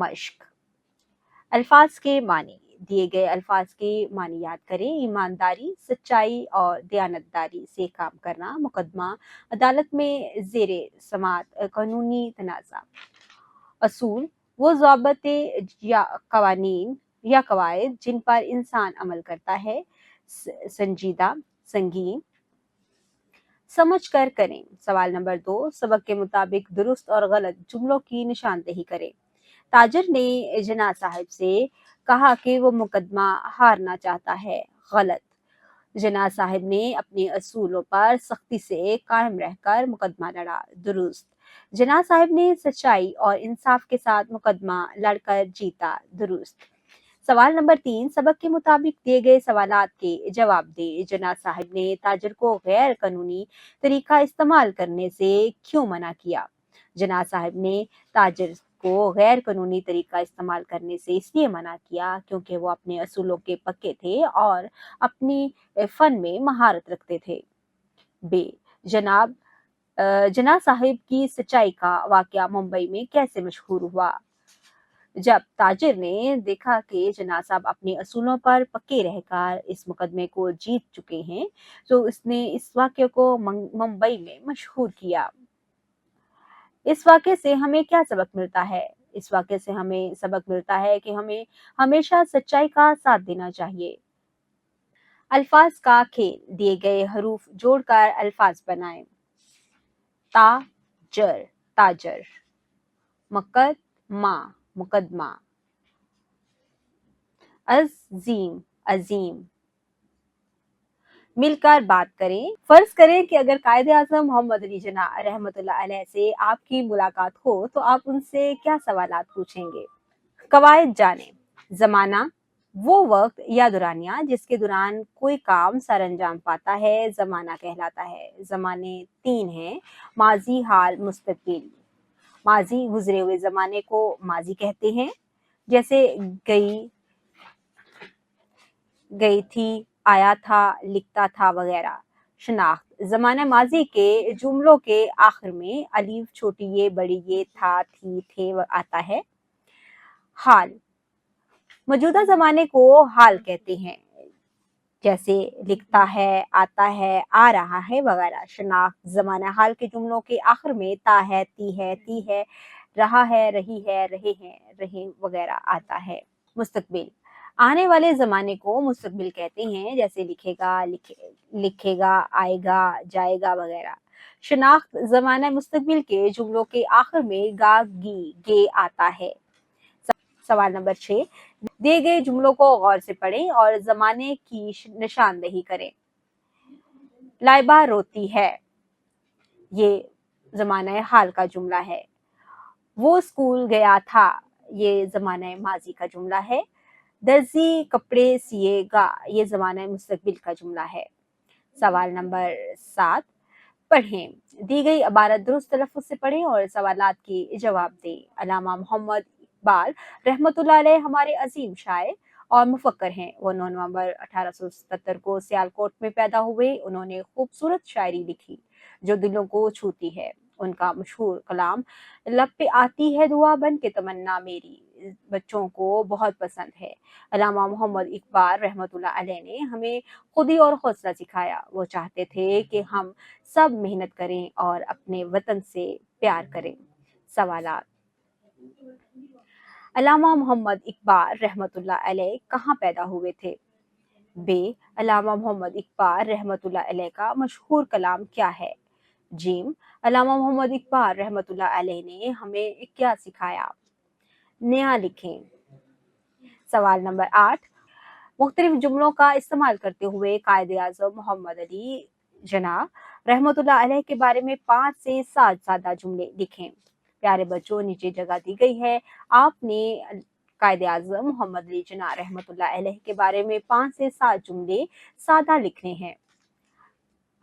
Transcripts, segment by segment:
मश्क। अल्फाज के मानी। दिए गए अल्फाज के मानी याद करें। ईमानदारी, सच्चाई और दयानतदारी से काम करना, मुकदमा, अदालत में जेरे समात कानूनी तनाज़ा। असूल, वो ज़ाबते या कवानीन या कवायद जिन पर इंसान अमल करता है। संजीदा, संगीन, समझ कर करें। सवाल नंबर 2, सबक के मुताबिक दुरुस्त और गलत जुमलों की निशानदेही करें। ताजिर ने जना साहब से कहा कि वो मुकदमा हारना चाहता है। गलत। जना साहब ने अपने असूलों पर सख्ती से कायम रहकर मुकदमा लड़ा। दुरुस्त। जना साहब ने सच्चाई और इंसाफ के साथ मुकदमा लड़कर जीता। दुरुस्त। सवाल नंबर 3, सबक के मुताबिक दिए गए सवालात के जवाब दे। जना साहब ने ताजिर को गैर कानूनी तरीका इस्तेमाल करने से क्यों मना किया? जना साहब ने ताजिर को गैर कानूनी तरीका इस्तेमाल करने से इसलिए मना किया क्योंकि वो अपने असूलों के पक्के थे और अपनी फन में महारत रखते थे। बे जना साहिब की सच्चाई का वाकया मुंबई में कैसे मशहूर हुआ? जब ताजिर ने देखा कि जना साहब अपने असूलों पर पक्के रहकर इस मुकदमे को जीत चुके हैं, तो उसने इस वाक्य को मुंबई में मशहूर किया। इस वाक्य से हमें क्या सबक मिलता है? इस वाक्य से हमें सबक मिलता है कि हमें हमेशा सच्चाई का साथ देना चाहिए। अल्फाज का खेल। दिए गए हरूफ जोड़कर अल्फाज बनाएं। ताजर, ताजर। मुकदमा, मुकदमा। अजीम, अजीम। मिलकर बात करें। फर्ज करें कि अगर कायदे आजम मोहम्मद अली जिन्ना रहमतुल्लाह अलैह से आपकी मुलाकात हो तो आप उनसे क्या सवालात पूछेंगे? कवायद जाने। जमाना, वो वक्त या दुरानिया जिसके दौरान कोई काम सर अंजाम पाता है, जमाना कहलाता है। जमाने 3 हैं। माजी, हाल, मुस्तकबिल। माजी, गुजरे हुए जमाने को माजी कहते हैं, जैसे गई, गई थी, आया था, लिखता था वगैरह। शनाख्त, जमाना माजी के जुमलों के आखिर में अलीफ, छोटी ये, बड़ी ये, था, थी, थे आता है। हाल, मौजूदा जमाने को हाल कहते हैं, जैसे लिखता है, आता है, आ रहा है वगैरह। शनाख्त, जमाना हाल के जुमलों के आखिर में ता है, ती है, रहा है, रही है, रहे हैं, रहे वगैरह आता है। मुस्तकबिल, आने वाले जमाने को मुस्तकबिल कहते हैं, जैसे लिखेगा, लिखेगा, आएगा, जाएगा वगैरह। शनाख्त, जमाना मुस्तकबिल के जुमलों के आखिर में गा, गी, गे आता है। सवाल नंबर 6, दिए गए जुमलों को गौर से पढ़ें और जमाने की निशानदेही करें। लाइबा रोती है, ये जमाना हाल का जुमला है। वो स्कूल गया था, ये जमाना माजी का जुमला है। दर्जी कपड़े सिएगा, ये जमाना मुस्तकबिल का जुमला है। सवाल नंबर 7, पढ़ें। दी गई इबारत दुरुस्त तलफ़्फ़ुज़ से पढ़ें और सवालात के जवाब दें। अल्लामा मोहम्मद इकबाल रहमतुल्लाह अलैह हमारे अजीम शायर और मुफक्कर हैं। वो 9 नवंबर 1877 को सियालकोट में पैदा हुए। उन्होंने खूबसूरत शायरी लिखी जो दिलों को छूती है। उनका मशहूर कलाम लब पे आती है दुआ बन के तमन्ना मेरी बच्चों को बहुत पसंद है। अल्लामा मोहम्मद इकबाल रहमतुल्लाह अलैह ने हमें खुदी और हौसला सिखाया। वो चाहते थे कि हम सब मेहनत करें और अपने वतन से प्यार करें। सवालात। अल्लामा मोहम्मद इकबाल रहमतुल्लाह अलैह कहाँ पैदा हुए थे? बे, अल्लामा मोहम्मद इकबाल रहमतुल्लाह अलैह का मशहूर कलाम क्या है? जीम, अल्लामा मोहम्मद इकबाल रहमतुल्लाह अलैह ने हमें क्या सिखाया? नया लिखें। सवाल नंबर 8, मुख्तलिफ जुमलों का इस्तेमाल करते हुए कायदे आज़म मोहम्मद अली जिन्ना रहमतुल्लाह अलैह के बारे में 5 से 7 सादा जुमले लिखें। प्यारे बच्चों, नीचे जगह दी गई है। आपने कायदे आज़म मोहम्मद अली जिन्ना रहमतुल्लाह अलैह के बारे में 5 से 7 जुमले सादा लिखने हैं।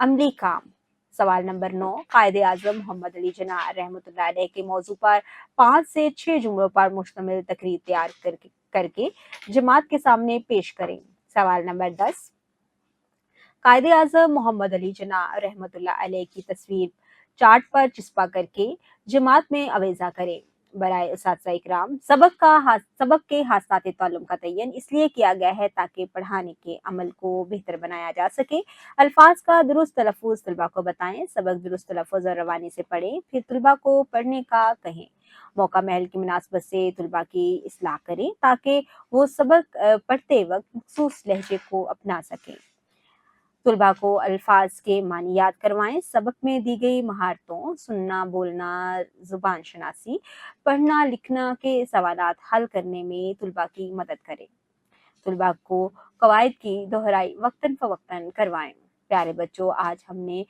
अमली काम। सवाल नंबर 9, कायदे आज़म मोहम्मद अली जिन्ना रहमतुल्लाह अलैह के मौजू पर 5 से 6 जुमलों पर मुश्तमिल तकरीर तैयार करके जमात के सामने पेश करें। सवाल नंबर 10, कायदे आज़म मोहम्मद अली जिन्ना रहमतुल्लाह अलैह की तस्वीर चार्ट पर चिस्पा करके जमात में अवेजा करें। برائے اساتذہ اکرام، سبق کے حاصلات تعلم کا تعین اس لیے کیا گیا ہے تاکہ پڑھانے کے عمل کو بہتر بنایا جا سکے۔ الفاظ کا درست تلفظ طلباء کو بتائیں، سبق درست تلفظ اور روانی سے پڑھیں، پھر طلباء کو پڑھنے کا کہیں۔ موقع محل کی مناسبت سے طلباء کی اصلاح کریں تاکہ وہ سبق پڑھتے وقت مخصوص لہجے کو اپنا سکیں۔ طلباء کو الفاظ کے معنی یاد کروائیں، سبق میں دی گئی مہارتوں سننا، بولنا، زبان شناسی، پڑھنا لکھنا کے سوالات حل کرنے میں طلباء کی مدد کریں۔ طلباء کو قواعد کی دہرائی وقتاً فوقتاً کروائیں۔ پیارے بچوں، آج ہم نے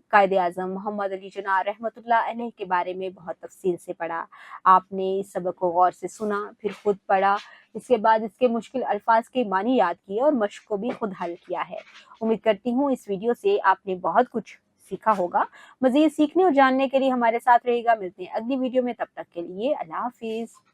قائد اعظم محمد علی جناح رحمۃ اللہ علیہ کے بارے میں بہت تفصیل سے پڑھا۔ آپ نے اس سبق کو غور سے سنا، پھر خود پڑھا، اس کے بعد اس کے مشکل الفاظ کے معنی یاد کیے اور مشق کو بھی خود حل کیا ہے۔ امید کرتی ہوں اس ویڈیو سے آپ نے بہت کچھ سیکھا ہوگا۔ مزید سیکھنے اور جاننے کے لیے ہمارے ساتھ رہے گا۔ ملتے ہیں اگلی ویڈیو میں، تب تک کے لیے اللہ حافظ۔